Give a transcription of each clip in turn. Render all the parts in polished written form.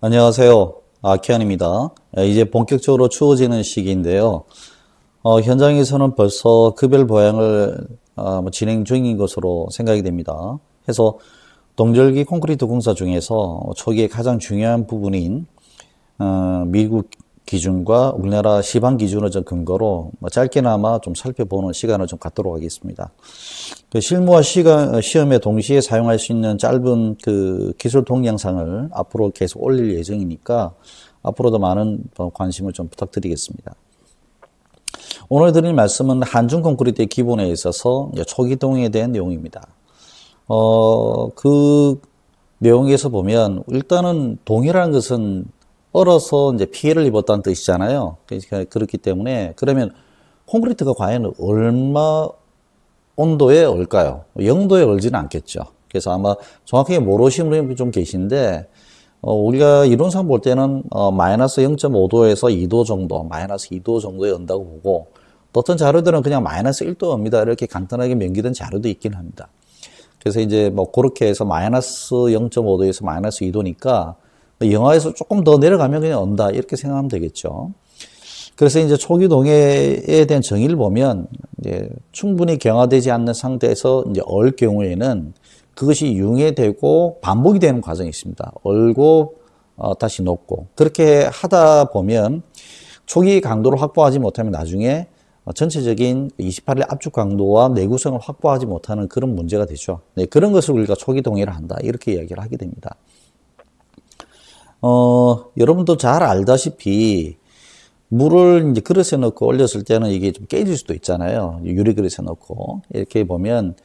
안녕하세요. 아키안입니다. 이제 본격적으로 추워지는 시기인데요. 현장에서는 벌써 급열 보양을 진행 중인 것으로 생각이 됩니다. 해서 동절기 콘크리트 공사 중에서 초기에 가장 중요한 부분인 미국 기준과 우리나라 시방 기준을 좀 근거로 짧게나마 좀 살펴보는 시간을 좀 갖도록 하겠습니다. 그 실무와 시험에 동시에 사용할 수 있는 짧은 그 기술 동영상을 앞으로 계속 올릴 예정이니까 앞으로도 많은 관심을 좀 부탁드리겠습니다. 오늘 드릴 말씀은 한중 콘크리트의 기본에 있어서 초기 동에 대한 내용입니다. 그 내용에서 보면 일단은 동이라는 것은 얼어서 이제 피해를 입었다는 뜻이잖아요. 그러니까 그렇기 때문에 그러면 콘크리트가 과연 얼마 온도에 얼까요? 0도에 얼지는 않겠죠. 그래서 아마 정확하게 모르시는 분이 좀 계신데 우리가 이론상 볼 때는 마이너스 0.5도에서 2도 정도, 마이너스 2도 정도에 온다고 보고 또 어떤 자료들은 그냥 마이너스 1도 옵니다. 이렇게 간단하게 명기된 자료도 있긴 합니다. 그래서 이제 뭐 그렇게 해서 마이너스 0.5도에서 마이너스 2도니까 영하에서 조금 더 내려가면 그냥 온다 이렇게 생각하면 되겠죠. 그래서 이제 초기 동해에 대한 정의를 보면 이제 충분히 경화되지 않는 상태에서 이제 얼 경우에는 그것이 융해되고 반복이 되는 과정이 있습니다. 얼고 다시 녹고 그렇게 하다 보면 초기 강도를 확보하지 못하면 나중에 전체적인 28일 압축 강도와 내구성을 확보하지 못하는 그런 문제가 되죠. 네, 그런 것을 우리가 초기 동해를 한다 이렇게 이야기를 하게 됩니다. 여러분도 잘 알다시피 물을 이제 그릇에 넣고 올렸을 때는 이게 좀 깨질 수도 있잖아요. 유리 그릇에 넣고 이렇게 보면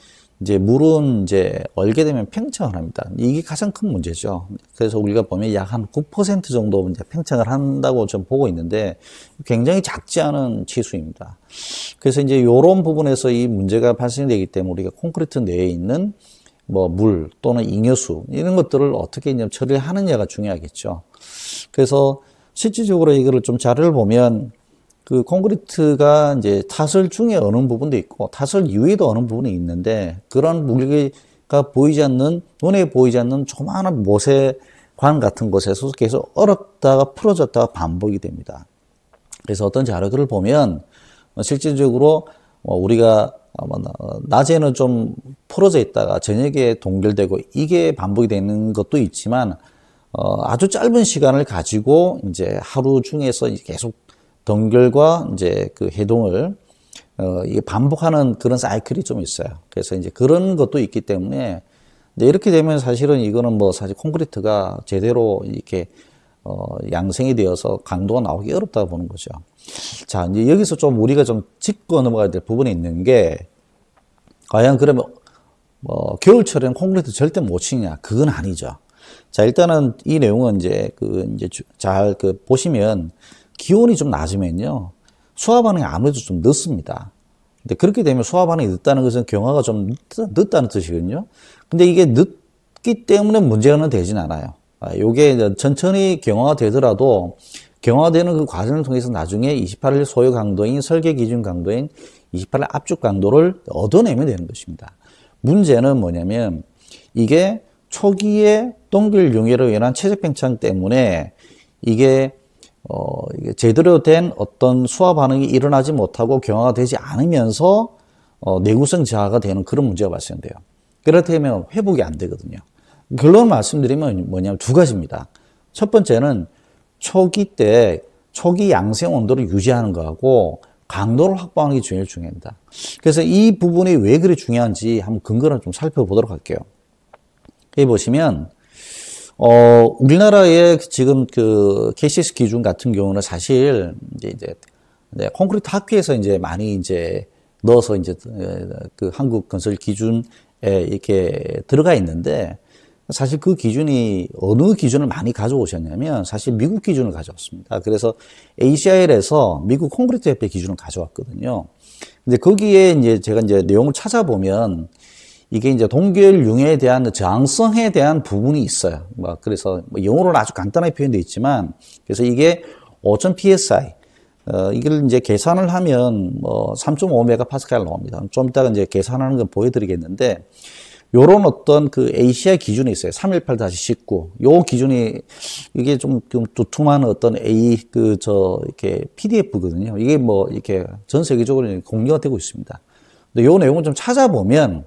이제 물은 이제 얼게 되면 팽창을 합니다. 이게 가장 큰 문제죠. 그래서 우리가 보면 약 한 9% 정도 이제 팽창을 한다고 좀 보고 있는데 굉장히 작지 않은 치수입니다. 그래서 이제 이런 부분에서 이 문제가 발생되기 때문에 우리가 콘크리트 내에 있는 뭐 물 또는 잉여수 이런 것들을 어떻게 이제 처리를 하느냐가 중요하겠죠. 그래서 실질적으로 이거를 좀 자료를 보면 그 콘크리트가 이제 타설 중에 어느 부분도 있고 타설 이외에도 어느 부분이 있는데 그런 물기가 보이지 않는 눈에 보이지 않는 조그마한 모세관 같은 곳에서 계속 얼었다가 풀어졌다가 반복이 됩니다. 그래서 어떤 자료들을 보면 실질적으로 우리가 낮에는 좀 풀어져 있다가 저녁에 동결되고 이게 반복이 되는 것도 있지만 아주 짧은 시간을 가지고 이제 하루 중에서 계속 동결과 이제 그 해동을 이게 반복하는 그런 사이클이 좀 있어요. 그래서 이제 그런 것도 있기 때문에 이렇게 되면 사실은 이거는 뭐 사실 콘크리트가 제대로 이렇게 양생이 되어서 강도가 나오기 어렵다고 보는 거죠. 자, 이제 여기서 좀 우리가 좀 짚고 넘어가야 될 부분이 있는 게 과연 그러면 겨울철에는 콘크리트 절대 못 치냐? 그건 아니죠. 자, 일단은 이 내용은 이제 잘 보시면 기온이 좀 낮으면요. 수화 반응이 아무래도 좀 늦습니다. 근데 그렇게 되면 수화 반응이 늦다는 것은 경화가 좀 늦다는 뜻이거든요. 근데 이게 늦기 때문에 문제는 되진 않아요. 요게 천천히 경화가 되더라도 경화되는 그 과정을 통해서 나중에 28일 소요 강도인 설계 기준 강도인 28일 압축 강도를 얻어내면 되는 것입니다. 문제는 뭐냐면 이게 초기에 동결 융해로 인한 체적 팽창 때문에 이게 제대로 된 어떤 수화 반응이 일어나지 못하고 경화가 되지 않으면서 내구성 저하가 되는 그런 문제가 발생돼요. 그렇다면 회복이 안 되거든요. 결론을 말씀드리면 뭐냐면 두 가지입니다. 첫 번째는 초기 양생 온도를 유지하는 거하고 강도를 확보하는 게 제일 중요합니다. 그래서 이 부분이 왜 그리 중요한지 한번 근거를 좀 살펴보도록 할게요. 여기 보시면 우리나라의 지금 그 KCS 기준 같은 경우는 사실 이제 콘크리트 학회에서 이제 많이 이제 넣어서 이제 그 한국 건설 기준에 이렇게 들어가 있는데 사실 그 기준이 어느 기준을 많이 가져오셨냐면 사실 미국 기준을 가져왔습니다. 그래서 ACIL에서 미국 콘크리트 협회 기준을 가져왔거든요. 근데 거기에 이제 제가 이제 내용을 찾아보면 이게 이제 동결 융해에 대한 저항성에 대한 부분이 있어요. 그래서 영어로는 아주 간단하게 표현되어 있지만 그래서 이게 5,000 psi 이걸 이제 계산을 하면 3.5 메가파스칼 나옵니다. 좀 이따가 이제 계산하는 건 보여드리겠는데 요런 어떤 그 ACI 기준이 있어요. 318-19. 요 기준이, 이게 좀 두툼한 어떤 이렇게 PDF거든요. 이게 뭐, 이렇게 전 세계적으로 공개가 되고 있습니다. 근데 요 내용을 좀 찾아보면,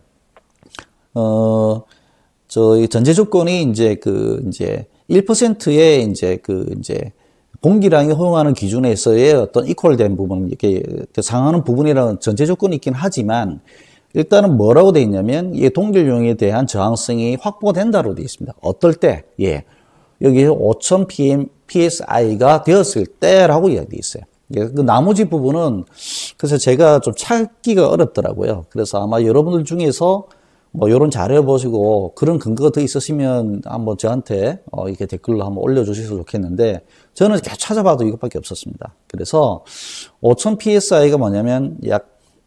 이 전제 조건이 이제 1%의 공기량이 허용하는 기준에서의 어떤 이퀄된 부분, 이렇게 상하는 부분이라는 전제 조건이 있긴 하지만, 일단은 뭐라고 되어 있냐면, 이 동결용에 대한 저항성이 확보된다로 되어 있습니다. 어떨 때? 예. 여기 5000 PSI가 되었을 때라고 이야기되어 있어요. 예, 그 나머지 부분은, 그래서 제가 좀 찾기가 어렵더라고요. 그래서 아마 여러분들 중에서 뭐, 요런 자료 보시고, 그런 근거가 더 있으시면 한번 저한테, 이렇게 댓글로 한번 올려주셔서 좋겠는데, 저는 계속 찾아봐도 이것밖에 없었습니다. 그래서, 5000 PSI가 뭐냐면,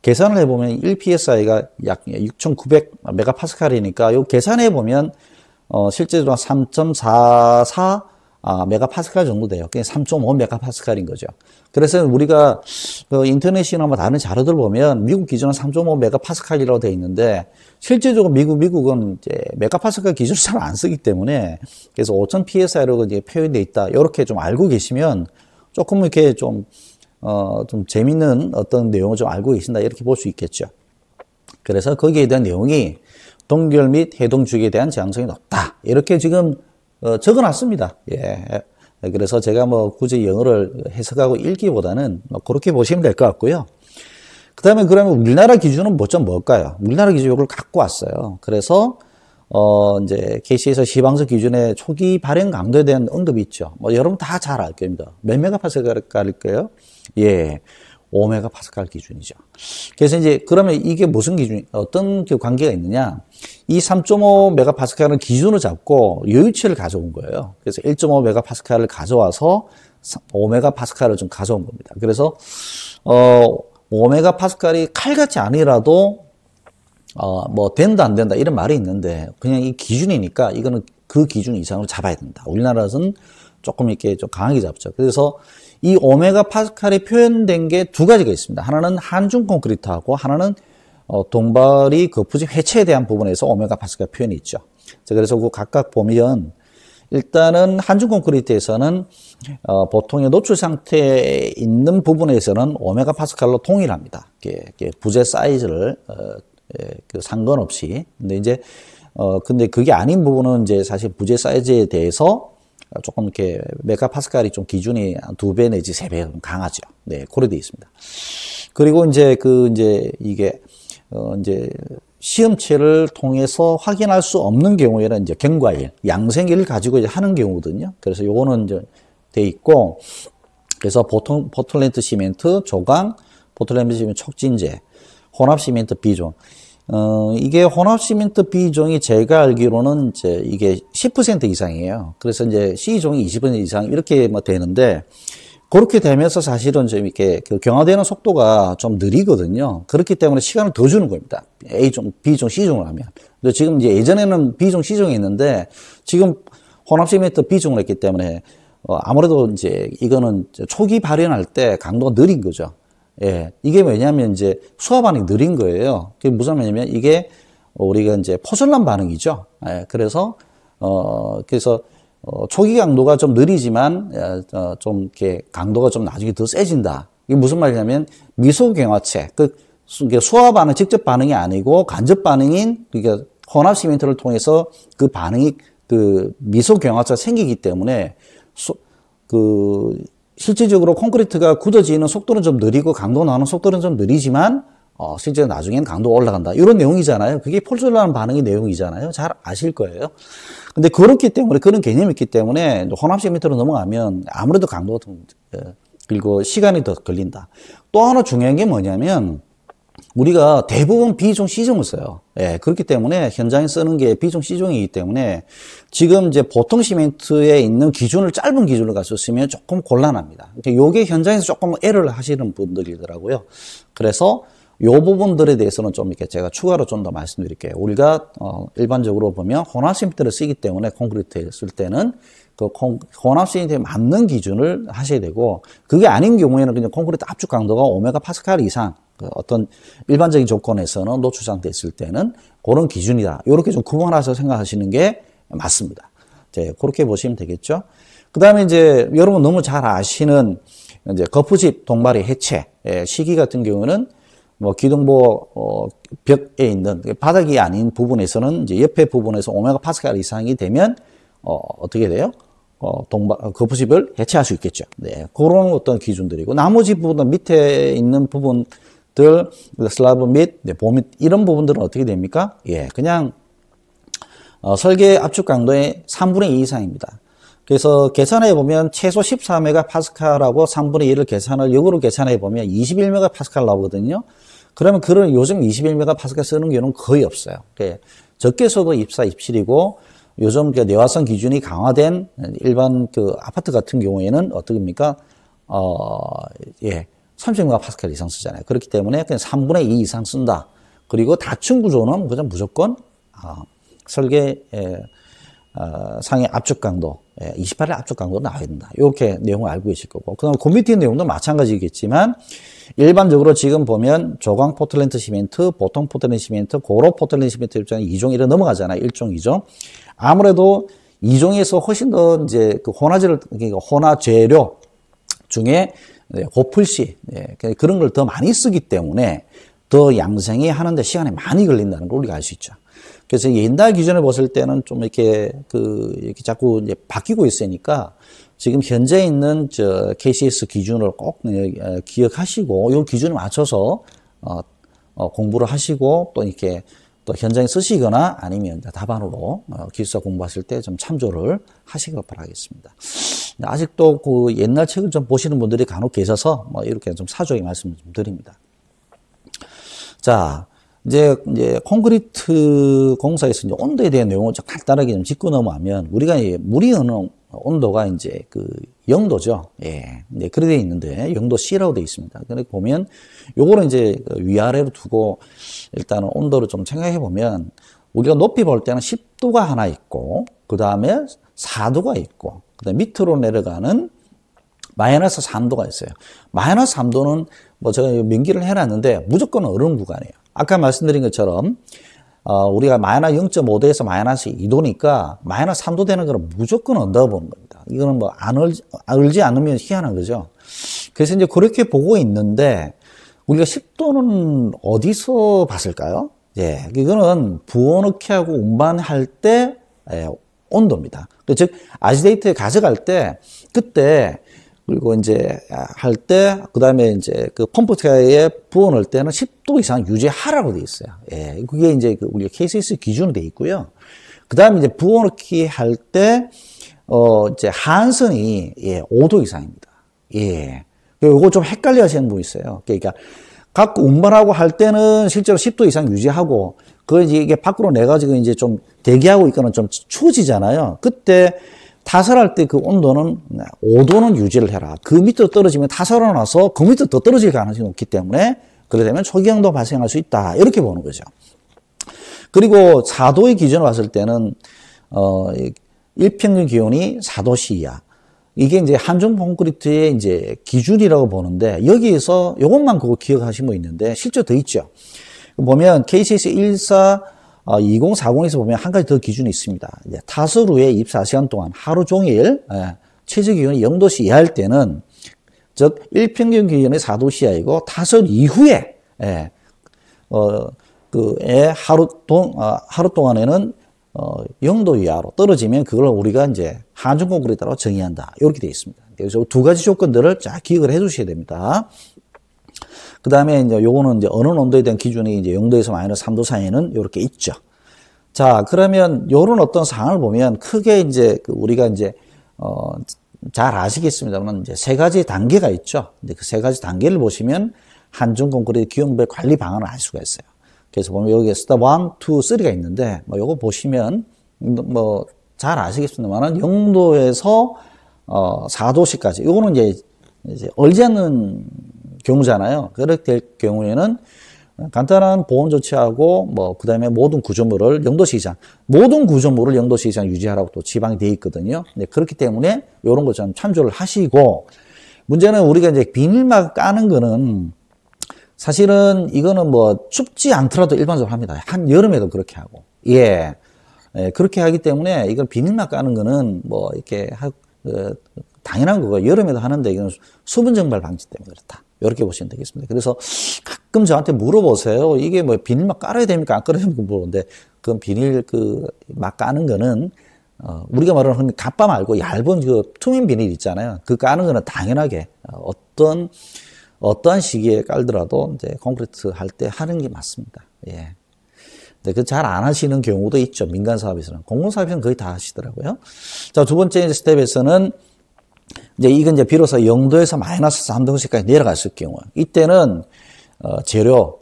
계산을 해보면 1psi가 약 6,900메가파스칼이니까 요 계산해보면 실제로 3.44 메가파스칼 정도 돼요. 그게 3.5 메가파스칼인 거죠. 그래서 우리가 인터넷이나 뭐 다른 자료들 보면 미국 기준은 3.5 메가파스칼이라고 되어 있는데 실제적으로 미국은 이제 메가파스칼 기준을 잘 안 쓰기 때문에 그래서 5,000 psi로 이제 표현되어 있다. 이렇게 좀 알고 계시면 조금 이렇게 좀 재밌는 어떤 내용을 좀 알고 계신다. 이렇게 볼 수 있겠죠. 그래서 거기에 대한 내용이 동결 및 해동 주기에 대한 저항성이 높다. 이렇게 지금 적어 놨습니다. 예. 그래서 제가 뭐 굳이 영어를 해석하고 읽기보다는 그렇게 보시면 될 것 같고요. 그 다음에 그러면 우리나라 기준은 뭘까요? 우리나라 기준 이걸 갖고 왔어요. 그래서 이제 KC에서 시방서 기준의 초기 발행 강도에 대한 언급이 있죠. 뭐 여러분 다 잘 알 겁니다. 몇 메가파스칼일까요? 예, 5메가파스칼 기준이죠. 그래서 이제 그러면 이게 무슨 기준, 어떤 그 관계가 있느냐? 이 3.5메가파스칼은 기준을 잡고 여유치를 가져온 거예요. 그래서 1.5메가파스칼을 가져와서 5메가파스칼을 좀 가져온 겁니다. 그래서 5메가파스칼이 칼같이 아니라도 뭐 된다 안 된다 이런 말이 있는데 그냥 이 기준이니까 이거는 그 기준 이상으로 잡아야 된다. 우리나라는 조금 이렇게 좀 강하게 잡죠. 그래서 이 5메가파스칼이 표현된 게 두 가지가 있습니다. 하나는 한중 콘크리트하고 하나는 동발이 거푸집 해체에 대한 부분에서 5메가파스칼 표현이 있죠. 그래서 그 각각 보면 일단은 한중 콘크리트에서는 보통의 노출 상태에 있는 부분에서는 5메가파스칼로 동일합니다. 부재 사이즈를 상관없이. 근데 이제 근데 그게 아닌 부분은 이제 사실 부재 사이즈에 대해서 조금 이렇게 메가파스칼이 좀 기준이 2배 내지 3배 강하죠. 네, 그래 되어 있습니다. 그리고 이제 이게 이제 시험체를 통해서 확인할 수 없는 경우에는 이제 경과일, 양생일을 가지고 이제 하는 경우거든요. 그래서 요거는 이제 돼 있고, 그래서 보통 포틀랜드 시멘트, 조강, 포틀랜드 시멘트 촉진제, 혼합 시멘트 비종. 이게 혼합 시멘트 비종이 제가 알기로는 이제 이게 10% 이상이에요. 그래서 이제 C종이 20% 이상 이렇게 뭐 되는데, 그렇게 되면서 사실은 좀 이렇게 그 경화되는 속도가 좀 느리거든요. 그렇기 때문에 시간을 더 주는 겁니다. A종, B종, C종을 하면. 근데 지금 이제 예전에는 B종, C종이 있는데, 지금 혼합 시멘트 B종을 했기 때문에, 아무래도 이제 이거는 초기 발현할 때 강도가 느린 거죠. 예. 이게 왜냐면 이제 수화 반응이 느린 거예요. 그게 무슨 말이냐면 이게 우리가 이제 포절란 반응이죠. 예. 그래서 초기 강도가 좀 느리지만, 좀 이렇게 강도가 좀 나중에 더 세진다. 이게 무슨 말이냐면 미소경화체. 수화 반응, 직접 반응이 아니고 간접 반응인, 그러니까 혼합 시멘트를 통해서 그 반응이 미소경화체가 생기기 때문에 실질적으로 콘크리트가 굳어지는 속도는 좀 느리고 강도 나오는 속도는 좀 느리지만 실제 나중엔 강도가 올라간다. 이런 내용이잖아요. 그게 폴졸라는 반응의 내용이잖아요. 잘 아실 거예요. 근데 그렇기 때문에 그런 개념이 있기 때문에 혼합 시멘트로 넘어가면 아무래도 강도가 더 그리고 시간이 더 걸린다. 또 하나 중요한 게 뭐냐면 우리가 대부분 B종, C종을 써요. 예, 그렇기 때문에 현장에 쓰는 게 B종, C종이기 때문에 지금 이제 보통 시멘트에 있는 기준을 짧은 기준을 가지고 쓰면 조금 곤란합니다. 그러니까 요게 현장에서 조금 에러를 하시는 분들이더라고요. 그래서 요 부분들에 대해서는 좀 이렇게 제가 추가로 좀 더 말씀드릴게요. 우리가 일반적으로 보면 혼합 시멘트를 쓰기 때문에 콘크리트에 쓸 때는 그 혼합 시멘트에 맞는 기준을 하셔야 되고 그게 아닌 경우에는 그냥 콘크리트 압축 강도가 5메가파스칼 이상 그 어떤 일반적인 조건에서는 노출 상태에 있을 때는 그런 기준이다. 이렇게 좀 구분해서 생각하시는 게 맞습니다. 이제 그렇게 보시면 되겠죠. 그 다음에 이제 여러분 너무 잘 아시는 이제 거푸집 동발의 해체 시기 같은 경우는 뭐 기둥보 벽에 있는 바닥이 아닌 부분에서는 이제 옆에 부분에서 오메가 파스칼 이상이 되면 어떻게 돼요? 거푸집을 해체할 수 있겠죠. 네, 그런 어떤 기준들이고 나머지 부분 밑에 있는 부분들 슬라브 및 보밑 이런 부분들은 어떻게 됩니까? 예, 그냥 설계 압축 강도의 3분의 2 이상입니다. 그래서 계산해 보면 최소 14메가파스칼하고 3분의 1을 계산을 역으로 계산해 보면 21메가파스칼 나오거든요. 그러면 그런 요즘 21메가파스칼 쓰는 경우는 거의 없어요. 적게 써도 24, 27이고 요즘 그 내화성 기준이 강화된 일반 그 아파트 같은 경우에는 어떻게입니까? 30메가파스칼 이상 쓰잖아요. 그렇기 때문에 그냥 3분의 2 이상 쓴다. 그리고 다층 구조는 그냥 무조건 설계 상의 압축 강도 28의 압축 강도로 나와야 된다. 이렇게 내용을 알고 계실 거고. 그 다음에 그 밑에 내용도 마찬가지겠지만 일반적으로 지금 보면 조광 포틀랜드 시멘트, 보통 포틀랜드 시멘트, 고로 포틀랜드 시멘트 입장에 2종이로 넘어가잖아요. 1종, 2종. 아무래도 2종에서 훨씬 더 이제 그 그러니까 혼화 재료 중에 고풀시 그런 걸 더 많이 쓰기 때문에 더 양생이 하는데 시간이 많이 걸린다는 걸 우리가 알 수 있죠. 그래서 옛날 기준을 봤을 때는 좀 이렇게 이렇게 자꾸 이제 바뀌고 있으니까 지금 현재 있는 KCS 기준을 꼭 기억하시고 이 기준에 맞춰서 공부를 하시고 또 이렇게 또 현장에 쓰시거나 아니면 답안으로 기술사 공부하실 때 좀 참조를 하시길 바라겠습니다. 아직도 그 옛날 책을 좀 보시는 분들이 간혹 계셔서 이렇게 좀 사조의 말씀을 좀 드립니다. 자, 이제 콘크리트 공사에서 이제 온도에 대한 내용을 좀 간단하게 좀 짚고 넘어가면 우리가 물이 흐르는 온도가 이제 그 0도죠. 예. 네, 그렇게 되어 있는데 0도 C라고 되어 있습니다. 그렇게 보면 요거를 이제 위아래로 두고 일단은 온도를 좀 생각해 보면 우리가 높이 볼 때는 10도가 하나 있고 그 다음에 4도가 있고 그 다음에 밑으로 내려가는 마이너스 3도가 있어요. 마이너스 3도는 뭐 제가 명기를 해놨는데 무조건 얼음 구간이에요. 아까 말씀드린 것처럼 우리가 마이너스 0.5도에서 마이너스 2도니까 마이너스 3도 되는 거는 무조건 언더가 보는 겁니다. 이거는 뭐 알지 않으면 희한한 거죠. 그래서 이제 그렇게 보고 있는데 우리가 10도는 어디서 봤을까요? 예, 이거는 부어넣기 하고 운반할 때 온도입니다. 즉 아지테이트에 가져갈 때 그때 그리고 이제 할 때 그다음에 이제 그 펌프트에 부어 넣을 때는 10도 이상 유지하라고 돼 있어요. 예. 그게 이제 우리가 KCS 기준으로 돼 있고요. 그다음에 이제 부어 넣기 할 때 이제 하한선이 5도 이상입니다. 예. 요거 좀 헷갈려 하시는 분이 있어요. 그러니까 각 운반하고 할 때는 실제로 10도 이상 유지하고 이게 밖으로 내 가지고 이제 좀 대기하고 있거나 좀 추워지잖아요. 그때 타설할 때 그 온도는 5도는 유지를 해라. 그 밑으로 떨어지면 타설을 나서 그 밑으로 더 떨어질 가능성이 높기 때문에 그래 되면 초기영도 발생할 수 있다. 이렇게 보는 거죠. 그리고 4도의 기준을 봤을 때는 일평균 기온이 4도씨 이하. 이게 이제 한중 콘크리트의 이제 기준이라고 보는데 여기에서 이것만 그거 기억하시면 있는데 실제 더 있죠. 보면 KCS 2040에서 보면 한 가지 더 기준이 있습니다. 이제 타설 후에 24시간 동안 하루 종일 최저 기온이 0도씨 이하일 때는 즉 일평균 기온이 4도씨 이하이고 타설 이후에 하루 동안에는 0도 이하로 떨어지면 그걸 우리가 이제 한중 콘크리트라고 정의한다. 이렇게 되어 있습니다. 그래서 두 가지 조건들을 잘 기억을 해 주셔야 됩니다. 그 다음에 이제 요거는 이제 어느 온도에 대한 기준이 이제 0도에서 마이너스 3도 사이에는 이렇게 있죠. 자, 그러면 요런 어떤 사항을 보면 크게 이제 우리가 이제, 잘 아시겠습니다만 이제 세 가지 단계가 있죠. 근데 그 세 가지 단계를 보시면 한중 콘크리트 기형별 관리 방안을 알 수가 있어요. 그래서 보면 여기에 스텝 1, 2, 3가 있는데, 요거 보시면 잘 아시겠습니다만 0도에서 4도씨까지. 요거는 이제 얼지 않는 경우잖아요. 그렇게 될 경우에는 간단한 보온 조치하고 그 다음에 모든 구조물을 0도씨 이상, 모든 구조물을 0도씨 이상 유지하라고 또 지방이 되어 있거든요. 네, 그렇기 때문에 이런 것 좀 참조를 하시고, 문제는 우리가 이제 비닐막 까는 거는 사실은 이거는 뭐 춥지 않더라도 일반적으로 합니다. 한 여름에도 그렇게 하고. 예. 예, 그렇게 하기 때문에 이걸 비닐막 까는 거는 뭐 이렇게 당연한 거고 여름에도 하는데 이건 수분 증발 방지 때문에 그렇다. 이렇게 보시면 되겠습니다. 그래서 가끔 저한테 물어보세요. 이게 뭐 비닐막 깔아야 됩니까? 안 깔아야 됩니까? 물어보는데 그건 비닐 막 까는 거는 우리가 말하는 갑바 말고 얇은 투명 비닐 있잖아요. 그 까는 거는 당연하게 어떠한 시기에 깔더라도 이제 콘크리트 할 때 하는 게 맞습니다. 예. 근데 잘 안 하시는 경우도 있죠. 민간 사업에서는. 공공 사업에서는 거의 다 하시더라고요. 자, 두 번째 스텝에서는 이제 이건 이제 비로소 0도에서 마이너스 3도씨까지 내려갔을 경우, 이때는 재료,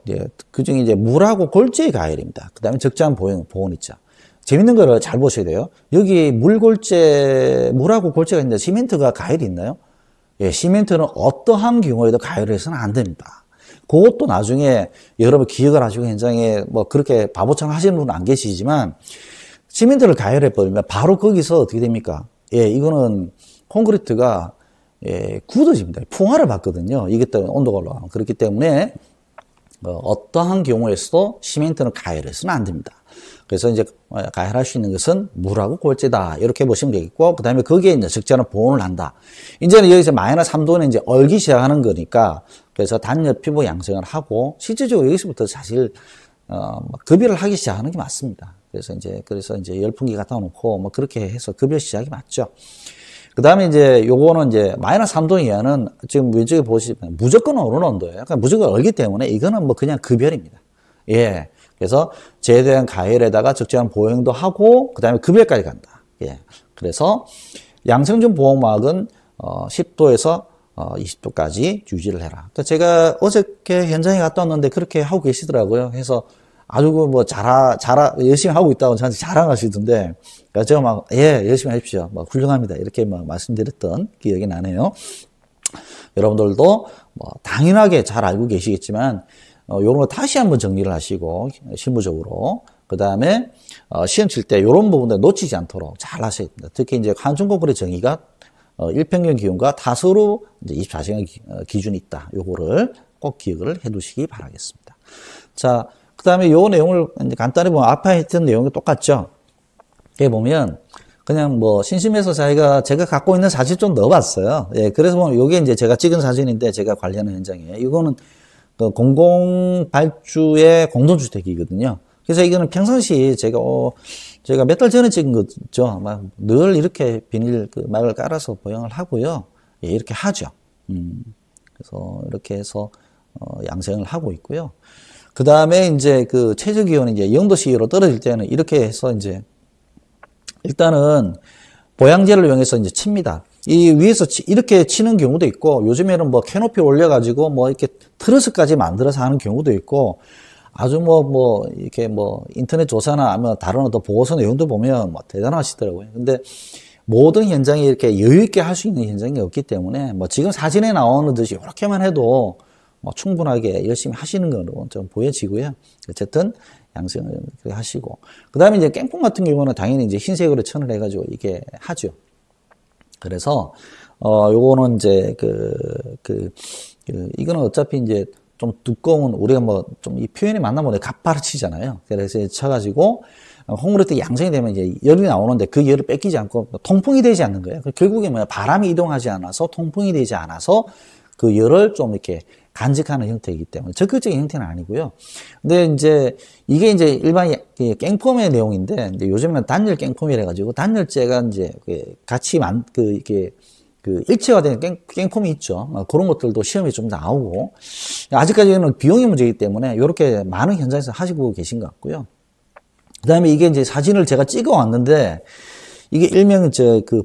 그중에 이제 물하고 골재의 가열입니다. 그 다음에 적재한 보온 있죠. 재밌는 거를 잘 보셔야 돼요. 여기 물하고 골재가 있는데 시멘트가 가열이 있나요? 예, 시멘트는 어떠한 경우에도 가열을 해서는 안 됩니다. 그것도 나중에 여러분 기억을 하시고 현장에 뭐 그렇게 바보처럼 하시는 분은 안 계시지만 시멘트를 가열해버리면 바로 거기서 어떻게 됩니까? 예, 이거는 콘크리트가 굳어집니다. 풍화를 받거든요. 이게 때문에 온도가 올라가면. 그렇기 때문에 어떠한 경우에서도 시멘트는 가열해서는 안 됩니다. 그래서 이제 가열할 수 있는 것은 물하고 골재다. 이렇게 보시면 되겠고, 그 다음에 거기에 이제 적절한 보온을 한다. 이제는 여기서 마이너스 3도는 이제 얼기 시작하는 거니까, 그래서 단열 피부 양성을 하고, 실질적으로 여기서부터 사실, 급여를 하기 시작하는 게 맞습니다. 그래서 이제 열풍기 갖다 놓고, 뭐 그렇게 해서 급여 시작이 맞죠. 그 다음에 이제 요거는 이제 마이너스 3도 이하는 지금 왼쪽에 보시면 무조건 오른 온도예요. 약간 무조건 얼기 때문에 이거는 뭐 그냥 급열입니다. 예. 그래서 제대한 가열에다가 적절한 보형도 하고 그 다음에 급여까지 간다. 예. 그래서 양성준 보호막은 10도에서 20도까지 유지를 해라. 그러니까 제가 어저께 현장에 갔다 왔는데 그렇게 하고 계시더라고요. 해서 아주 뭐 열심히 하고 있다고 저한테 자랑하시던데, 그러니까 제가 막, 예, 열심히 하십시오. 막 훌륭합니다. 이렇게 막 말씀드렸던 기억이 나네요. 여러분들도 뭐 당연하게 잘 알고 계시겠지만, 요런 거 다시 한번 정리를 하시고, 실무적으로. 그 다음에, 시험 칠 때 요런 부분들 놓치지 않도록 잘 하셔야 됩니다. 특히 이제 환중 콘크리트 정의가, 일평균 기온과 다소로 이제 24시간 기준이 있다. 요거를 꼭 기억을 해 두시기 바라겠습니다. 자, 그 다음에 요 내용을 이제 간단히 보면 앞에 했던 내용이 똑같죠. 여기 보면, 그냥 뭐, 심심해서 제가 갖고 있는 사진 좀 넣어봤어요. 예, 그래서 보면 요게 이제 제가 찍은 사진인데 제가 관리하는 현장이에요. 이거는 그 공공발주의 공동주택이거든요. 그래서 이거는 평상시 제가 몇 달 전에 찍은 거죠. 막 늘 이렇게 비닐 막을 깔아서 보양을 하고요. 예, 이렇게 하죠. 그래서 이렇게 해서 양생을 하고 있고요. 그 다음에 이제 그 최저 기온이 이제 0도씨 이하로 떨어질 때는 이렇게 해서 이제 일단은 보양제를 이용해서 이제 칩니다. 이 위에서 이렇게 치는 경우도 있고, 요즘에는 뭐 캐노피 올려가지고 뭐 이렇게 트러스까지 만들어서 하는 경우도 있고, 아주 이렇게 인터넷 조사나 아니면 다른 어떤 보고서 내용도 보면 뭐 대단하시더라고요. 근데 모든 현장이 이렇게 여유있게 할 수 있는 현장이 없기 때문에 뭐 지금 사진에 나오는 듯이 이렇게만 해도 뭐 충분하게 열심히 하시는 거로 좀 보여지고요. 어쨌든 양성을 하시고. 그 다음에 이제 깽폼 같은 경우는 당연히 이제 흰색으로 천을 해가지고 이게 하죠. 그래서, 요거는 이제 이거는 어차피 이제 좀 두꺼운, 우리가 뭐 좀 이 표현이 맞나 보네. 갑바를 치잖아요. 그래서 쳐가지고, 콘크리트 양성이 되면 이제 열이 나오는데 그 열을 뺏기지 않고 통풍이 되지 않는 거예요. 결국에 뭐야, 바람이 이동하지 않아서 통풍이 되지 않아서 그 열을 좀 이렇게 간직하는 형태이기 때문에 적극적인 형태는 아니고요. 근데 이제 이게 이제 일반 깽폼의 내용인데, 이제 요즘에는 단열 깽폼이라 가지고 단열재가 이제 같이 이렇게 일체화된 깽폼이 있죠. 그런 것들도 시험에 좀 나오고, 아직까지는 비용이 문제이기 때문에 이렇게 많은 현장에서 하시고 계신 것 같고요. 그 다음에 이게 이제 사진을 제가 찍어 왔는데, 이게 일명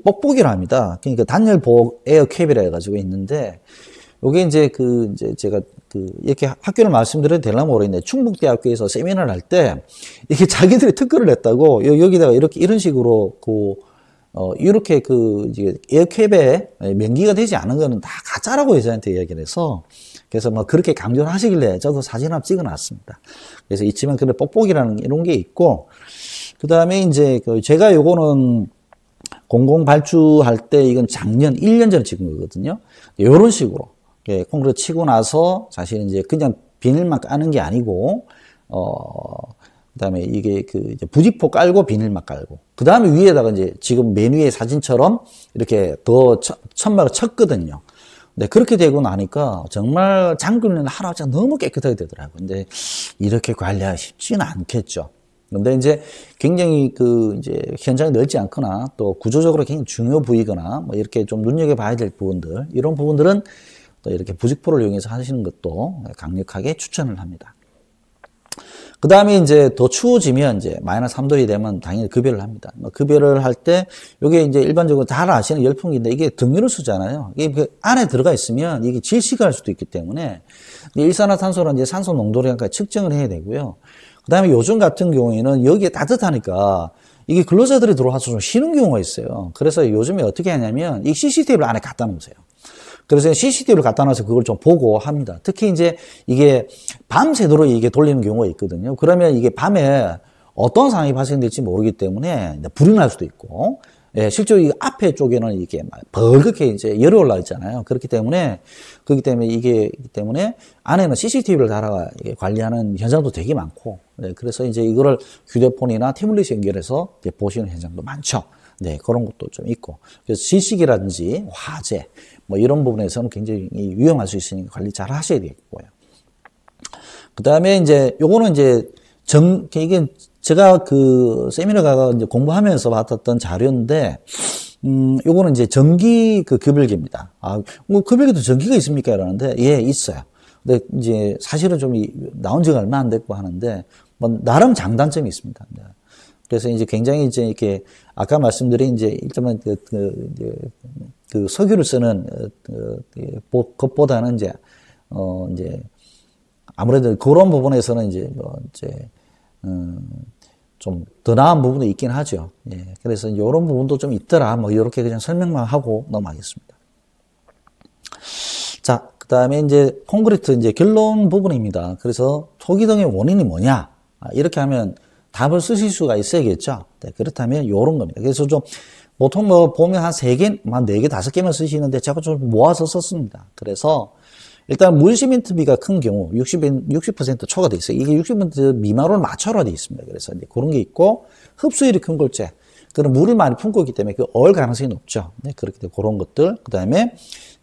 뽁뽁이라 합니다. 그러니까 단열 보호 에어캡이라 해가지고 있는데, 요게 이제 제가 이렇게 학교를 말씀드려도 되나 모르겠는데, 충북대학교에서 세미나를 할 때, 이게 자기들이 특허를 냈다고, 여기다가 이런 식으로 이렇게 이제 에어캡에 명기가 되지 않은 거는 다 가짜라고 여자한테 이야기를 해서, 그래서 뭐 그렇게 강조를 하시길래 저도 사진 한번 찍어 놨습니다. 그래서 있지만 그래 뽁뽁이라는 이런 게 있고, 그 다음에 이제 제가 요거는 공공 발주할 때 이건 작년 1년 전에 찍은 거거든요. 요런 식으로. 콘크리트 치고 나서 사실 이제 그냥 비닐만 까는 게 아니고, 그다음에 이게 이제 부직포 깔고 비닐만 깔고, 그다음에 위에다가 이제 지금 맨 위에 사진처럼 이렇게 더 천막을 쳤거든요. 네, 그렇게 되고 나니까 정말 장군은 하루아침에 너무 깨끗하게 되더라고요. 근데 이렇게 관리하기 쉽지는 않겠죠. 근데 이제 굉장히 이제 현장이 넓지 않거나 또 구조적으로 굉장히 중요 부위거나 뭐 이렇게 좀 눈여겨봐야 될 부분들, 이런 부분들은 또 이렇게 부직포를 이용해서 하시는 것도 강력하게 추천을 합니다. 그 다음에 이제 더 추워지면 이제 마이너스 3도이 되면 당연히 급여를 합니다. 급여를 할 때, 요게 이제 일반적으로 잘 아시는 열풍기인데 이게 등유를 쓰잖아요. 이게 그 안에 들어가 있으면 이게 질식을 할 수도 있기 때문에 일산화탄소랑 이제 산소 농도량까지 측정을 해야 되고요. 그 다음에 요즘 같은 경우에는 여기에 따뜻하니까 이게 근로자들이 들어와서 좀 쉬는 경우가 있어요. 그래서 요즘에 어떻게 하냐면 이 CCTV를 안에 갖다 놓으세요. 그래서 CCTV를 갖다 놔서 그걸 좀 보고 합니다. 특히 이제 이게 밤새도록 이게 돌리는 경우가 있거든요. 그러면 이게 밤에 어떤 상황이 발생될지 모르기 때문에 불이 날 수도 있고, 예, 실제로 이 앞에 쪽에는 이게 벌겋게 이제 열이 올라 있잖아요. 그렇기 때문에 안에는 CCTV를 달아가 관리하는 현장도 되게 많고, 네, 그래서 이제 이거를 휴대폰이나 태블릿에 연결해서 이제 보시는 현장도 많죠. 네, 그런 것도 좀 있고. 그래서 질식이라든지 화재, 뭐 이런 부분에서는 굉장히 위험할 수 있으니까 관리 잘 하셔야 되겠고요. 그 다음에 이제 요거는 이제 이게 제가 세미나 가가 이제 공부하면서 받았던 자료인데, 요거는 이제 전기 급열기입니다. 뭐 급열기도 전기가 있습니까? 이러는데, 예, 있어요. 근데 이제 사실은 좀 나온 지가 얼마 안 됐고 하는데, 뭐 나름 장단점이 있습니다. 그래서 이제 굉장히 이제 이렇게 아까 말씀드린 이제 일단은 석유를 쓰는 것보다는 이제 아무래도 그런 부분에서는 좀 더 나은 부분이 있긴 하죠. 예. 그래서 이런 부분도 좀 있더라. 뭐 이렇게 그냥 설명만 하고 넘어가겠습니다. 자, 그 다음에 이제 콘크리트 이제 결론 부분입니다. 그래서 초기등의 원인이 뭐냐? 이렇게 하면 답을 쓰실 수가 있어야겠죠. 네, 그렇다면 이런 겁니다. 그래서 좀 보통 뭐 보면 한 3개, 한 4개, 5개만 쓰시는데 제가 좀 모아서 썼습니다. 그래서 일단 물시멘트비가 큰 경우 60% 초과돼 있어요. 이게 60% 미만으로 맞춰라 돼 있습니다. 그래서 이제 그런 게 있고, 흡수율이 큰 골재, 그런 물을 많이 품고 있기 때문에 얼 가능성이 높죠. 네, 그렇기 때문에 그런 것들. 그 다음에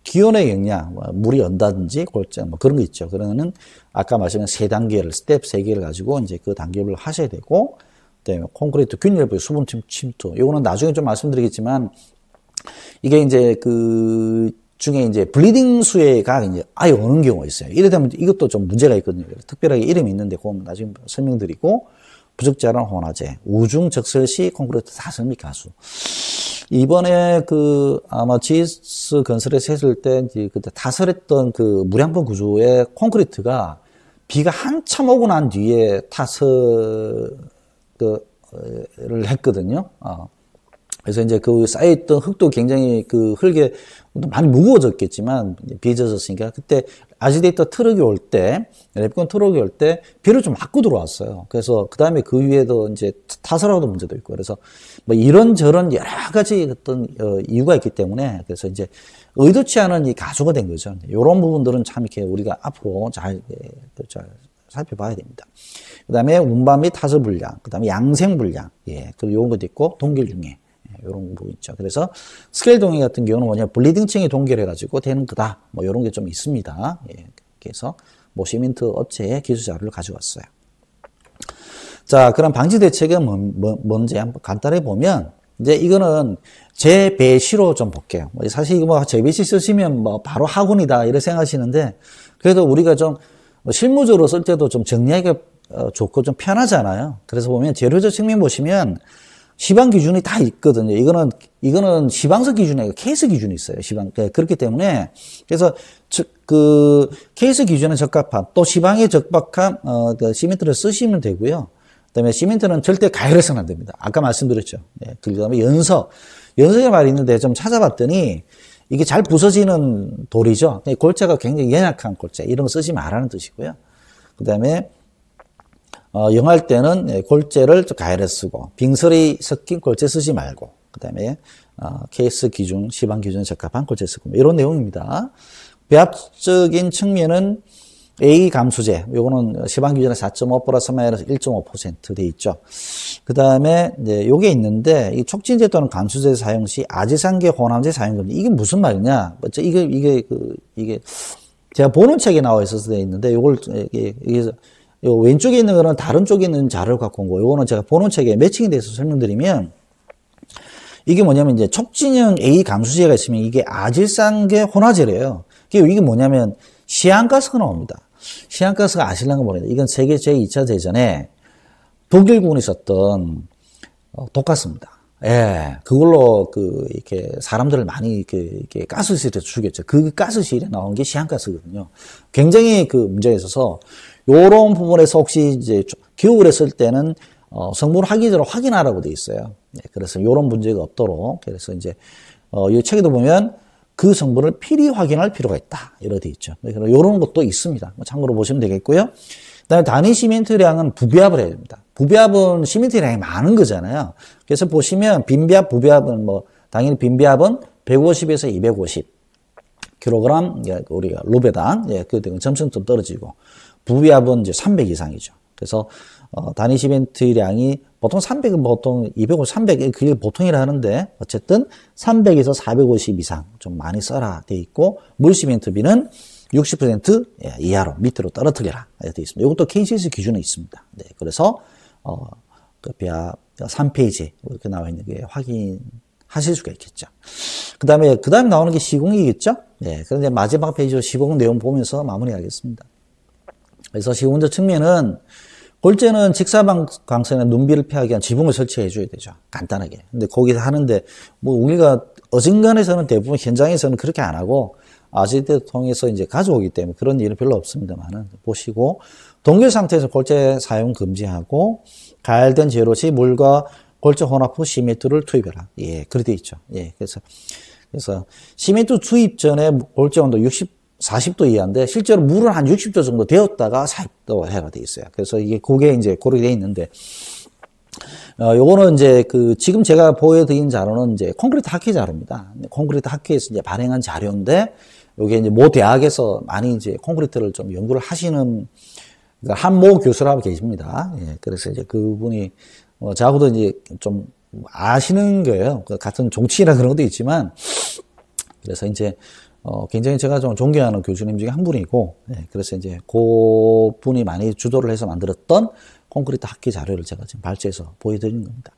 기온의 영향, 물이 연다든지 골재, 뭐 그런 거 있죠. 그러면은 아까 말씀한 3단계를, 스텝 3개를 가지고 이제 그 단계별로 하셔야 되고, 그다음에 콘크리트 균열부의 수분 침투. 요거는 나중에 좀 말씀드리겠지만, 이게 이제 중에 이제 블리딩 수해가 이제 아예 오는 경우가 있어요. 이래 되면 이것도 좀 문제가 있거든요. 특별하게 이름이 있는데, 그건 나중에 설명드리고, 부적절한 혼화재, 우중 적설 시 콘크리트 다설미 가수. 이번에 아마 GS 건설에서 했을 때, 그때 타설했던 무량분 구조의 콘크리트가 비가 한참 오고 난 뒤에 타설을 했거든요. 그래서 이제 쌓여있던 흙도 굉장히 흙에 많이 무거워졌겠지만, 비에 젖었으니까, 그때 아지데이터 트럭이 올 때, 랩건 트럭이 올 때, 비를 좀 맞고 들어왔어요. 그래서 그 다음에 그 위에도 이제 타설하고도 문제도 있고, 그래서 뭐 이런저런 여러 가지 어떤 이유가 있기 때문에, 그래서 이제 의도치 않은 이 가수가 된 거죠. 이런 부분들은 참 이렇게 우리가 앞으로 잘 살펴봐야 됩니다. 그 다음에 운반 및 타설 분량, 그 다음에 양생 분량, 예, 그리고 이런 것도 있고, 동결 중에. 이런 부분 있죠. 그래서 스케일 동의 같은 경우는 뭐냐, 블리딩층이 동결해가지고 되는 거다. 뭐 이런 게 좀 있습니다. 예, 그래서 뭐 시멘트 업체의 기술 자료를 가져왔어요. 자, 그럼 방지 대책은 뭔지 한번 간단히 보면, 이제 이거는 재배시로 좀 볼게요. 사실 이거 뭐 재배시 쓰시면 뭐 바로 학원이다 이렇게 생각하시는데, 그래도 우리가 좀 실무적으로 쓸 때도 좀 정리하기가 좋고 좀 편하잖아요. 그래서 보면 재료적 측면 보시면 시방 기준이 다 있거든요. 이거는 시방서 기준이 아니고 케이스 기준이 있어요. 그렇기 때문에, 그래서, 케이스 기준에 적합한, 또 시방에 적박한, 시멘트를 쓰시면 되고요. 그 다음에 시멘트는 절대 가열해서는 안 됩니다. 아까 말씀드렸죠. 네. 그 다음에 연석이 말이 있는데 좀 찾아봤더니, 이게 잘 부서지는 돌이죠. 골재가 굉장히 연약한 골재. 이런 거 쓰지 말라는 뜻이고요. 그 다음에, 영할 때는 골재를 가열해 쓰고, 빙설이 섞인 골재 쓰지 말고, 그 다음에, 케이스 기준, 시방 기준에 적합한 골재 쓰고, 이런 내용입니다. 배합적인 측면은, A 감수제, 요거는 시방 기준에 4.5 플러스 마이너스 1.5% 돼 있죠. 그 다음에 이제 요게 있는데, 이 촉진제 또는 감수제 사용 시 아지상계 혼합제 사용 금지. 이게 무슨 말이냐? 이게 제가 보는 책에 나와 있어서 돼 있는데, 요걸 요 왼쪽에 있는 거는 다른 쪽에 있는 자료를 갖고 온 거. 요거는 제가 보는 책에 매칭이 돼서 설명드리면, 이게 뭐냐면 이제 촉진형 A 감수제가 있으면 이게 아질상계 혼화제래요. 이게 뭐냐면 시안가스가 나옵니다. 시안가스가 아실랑가 모르겠는데 이건 세계 제2차 대전에 독일군이 썼던 독가스입니다. 예, 그걸로 이렇게 사람들을 많이 이렇게 가스실에서 죽였죠. 그 가스실에 나온 게 시안가스거든요. 굉장히 문제가 있어서 요런 부분에서 혹시 이제 교육을 했을 때는 성분 확인으로 확인하라고 돼 있어요. 네, 그래서 이런 문제가 없도록. 그래서 이제 이 책에도 보면 그 성분을 필히 확인할 필요가 있다. 이렇게 돼 있죠. 그래서 이런 것도 있습니다. 참고로 보시면 되겠고요. 그다음에 단위 시멘트량은 부비압을 해야 됩니다. 부비압은 시멘트량이 많은 거잖아요. 그래서 보시면 빈비압, 부비압은 당연히 빈비압은 150에서 250 kg 우리가 루베당 그 점점 좀 떨어지고 부비압은 이제 300 이상이죠. 그래서 단위 시멘트량이 보통 300은 보통 250, 300 그게 보통이라 하는데 어쨌든 300에서 450 이상 좀 많이 써라 돼 있고 물 시멘트비는 60% 이하로 밑으로 떨어뜨려라 되어 있습니다. 이것도 KCS 기준에 있습니다. 네, 그래서 그 비압 3페이지 이렇게 나와 있는 게 확인하실 수가 있겠죠. 그다음에 나오는 게 시공이겠죠. 네, 그런데 마지막 페이지로 시공 내용 보면서 마무리하겠습니다. 그래서 시공적 측면은 골재는 직사광선에 눈비를 피하기 위한 지붕을 설치해 줘야 되죠. 간단하게. 근데 거기서 하는데 우리가 어중간해서는 대부분 현장에서는 그렇게 안 하고 아지트 통해서 이제 가져오기 때문에 그런 일은 별로 없습니다만은 보시고 동결 상태에서 골재 사용 금지하고 가열된 재료 시 물과 골재 혼합 후 시멘트를 투입해라. 예, 그렇게 돼 있죠. 예, 그래서 시멘트 투입 전에 골재 온도 40도 이하인데 실제로 물은 한 60도 정도 되었다가 40도 해가 돼 있어요. 그래서 그게 이제 그렇게 돼 있는데 요거는 이제 지금 제가 보여드린 자료는 이제 콘크리트 학회 자료입니다. 콘크리트 학회에서 이제 발행한 자료인데 요게 이제 모 대학에서 많이 이제 콘크리트를 좀 연구를 하시는 그러니까 한모 교수라고 계십니다. 예, 그래서 이제 그분이 저하고도 이제 좀 아시는 거예요. 같은 종치나 그런 것도 있지만 그래서 이제 굉장히 제가 좀 존경하는 교수님 중에 한 분이고, 네, 그래서 이제 그 분이 많이 주도를 해서 만들었던 콘크리트 학회 자료를 제가 지금 발췌해서 보여드리는 겁니다.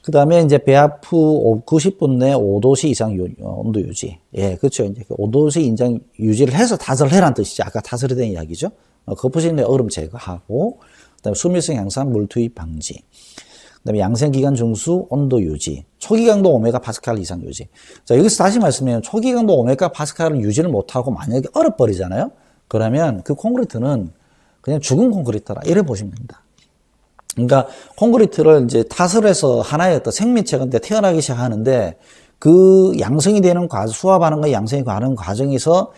그 다음에 이제 배합 후 90분 내 5도씨 이상 온도 유지. 예, 그렇죠. 이제 5도씨 이상 유지를 해서 타설을 해라는 뜻이죠. 아까 타설에 대한 이야기죠. 거푸진 내 얼음 제거하고, 그 다음에 수밀성 향상 물 투입 방지. 그다음에 양생기간 중수 온도 유지, 초기강도 오메가 파스칼 이상 유지. 자, 여기서 다시 말씀드리면 초기강도 오메가 파스칼을 유지를 못하고 만약에 얼어버리잖아요? 그러면 그 콘크리트는 그냥 죽은 콘크리트라 이래 보시면 됩니다. 그러니까 콘크리트를 이제 타설해서 하나의 어떤 생명체가 태어나기 시작하는데 그 양성이 되는 수압하는 거 양성이 가는 과정에서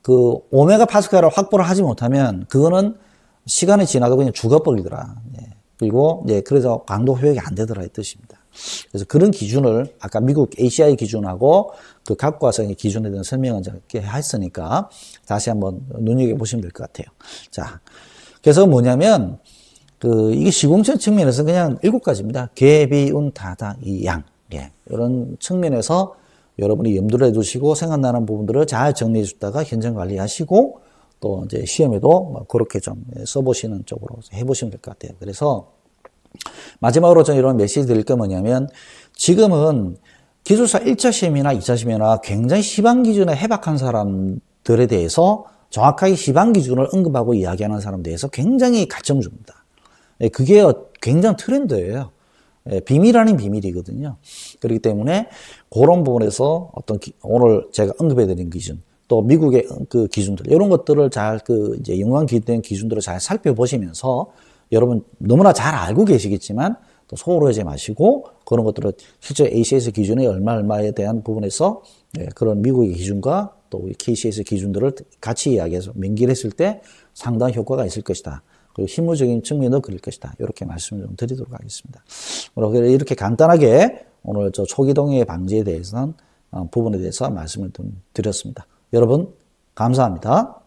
그 오메가 파스칼을 확보를 하지 못하면 그거는 시간이 지나도 그냥 죽어버리더라. 예. 그리고 네, 그래서 강도 효역이 안 되더라 이 뜻입니다. 그래서 그런 기준을 아까 미국 ACI 기준하고 그 각과성의 기준에 대한 설명을 이렇게 했으니까 다시 한번 눈여겨 보시면 될 것 같아요. 자, 그래서 뭐냐면 이게 시공적 측면에서 그냥 7가지입니다. 계비운 타다 이양. 예, 이런 측면에서 여러분이 염두를 해두시고 생각나는 부분들을 잘 정리해 줬다가 현장 관리하시고. 또 이제 시험에도 그렇게 좀 써보시는 쪽으로 해보시면 될 것 같아요. 그래서 마지막으로 저는 이런 메시지 드릴 게 뭐냐면 지금은 기술사 1차 시험이나 2차 시험이나 굉장히 시방 기준에 해박한 사람들에 대해서 정확하게 시방 기준을 언급하고 이야기하는 사람에 대해서 굉장히 갈증을 줍니다. 그게 굉장히 트렌드예요. 비밀 아닌 비밀이거든요. 그렇기 때문에 그런 부분에서 오늘 제가 언급해드린 기준 또 미국의 그 기준들, 이런 것들을 잘 이제 연관된 기준들을 잘 살펴보시면서 여러분 너무나 잘 알고 계시겠지만 또 소홀하지 마시고 그런 것들을 실제 ACS 기준의 얼마에 대한 부분에서 그런 미국의 기준과 또 KCS 기준들을 같이 이야기해서 명기했을 때 상당한 효과가 있을 것이다. 그리고 실무적인 측면도 그럴 것이다. 이렇게 말씀을 좀 드리도록 하겠습니다. 이렇게 간단하게 오늘 초기 동해 방지에 대해서는 부분에 대해서 말씀을 좀 드렸습니다. 여러분 감사합니다.